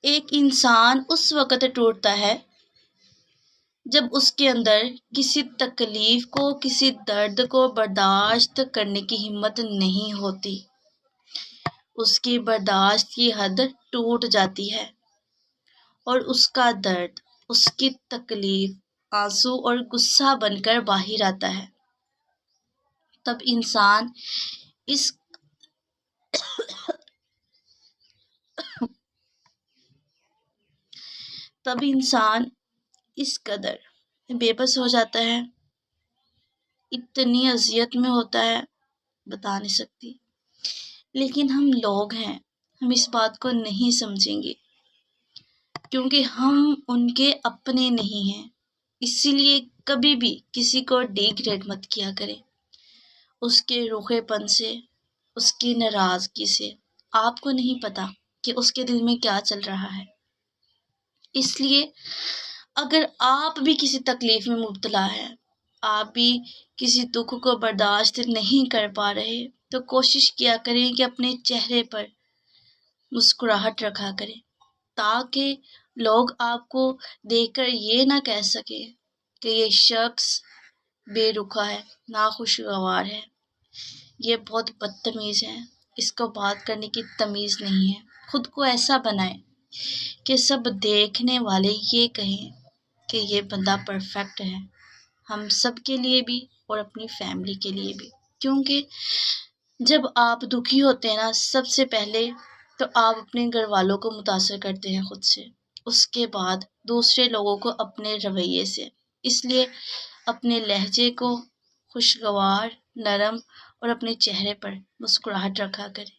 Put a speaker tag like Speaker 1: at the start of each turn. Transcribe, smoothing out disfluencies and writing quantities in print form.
Speaker 1: ایک انسان اس وقت ٹوٹتا ہے جب اس کے اندر کسی تکلیف کو، کسی درد کو برداشت کرنے کی ہمت نہیں ہوتی، اس کی برداشت کی حد ٹوٹ جاتی ہے اور اس کا درد، اس کی تکلیف آنسو اور غصہ بن کر باہر آتا ہے۔ تب انسان اس قدر بے بس ہو جاتا ہے، اتنی اذیت میں ہوتا ہے، بتا نہیں سکتی۔ لیکن ہم لوگ ہیں، ہم اس بات کو نہیں سمجھیں گے کیونکہ ہم ان کے اپنے نہیں ہیں۔ اسی لیے کبھی بھی کسی کو ڈیگریڈ مت کیا کریں، اس کے روکھے پن سے، اس کی ناراضگی سے۔ آپ کو نہیں پتا کہ اس کے دل میں کیا چل رہا ہے۔ اس لیے اگر آپ بھی کسی تکلیف میں مبتلا ہے، آپ بھی کسی دکھ کو برداشت نہیں کر پا رہے، تو کوشش کیا کریں کہ اپنے چہرے پر مسکراہٹ رکھا کریں، تاکہ لوگ آپ کو دیکھ کر یہ نہ کہہ سکے کہ یہ شخص بے رخا ہے، ناخوشگوار ہے، یہ بہت بدتمیز ہے، اس کو بات کرنے کی تمیز نہیں ہے۔ خود کو ایسا بنائیں کہ سب دیکھنے والے یہ کہیں کہ یہ بندہ پرفیکٹ ہے، ہم سب کے لیے بھی اور اپنی فیملی کے لیے بھی۔ کیونکہ جب آپ دکھی ہوتے ہیں نا، سب سے پہلے تو آپ اپنے گھر والوں کو متاثر کرتے ہیں خود سے، اس کے بعد دوسرے لوگوں کو اپنے رویے سے۔ اس لیے اپنے لہجے کو خوشگوار، نرم اور اپنے چہرے پر مسکراہٹ رکھا کریں۔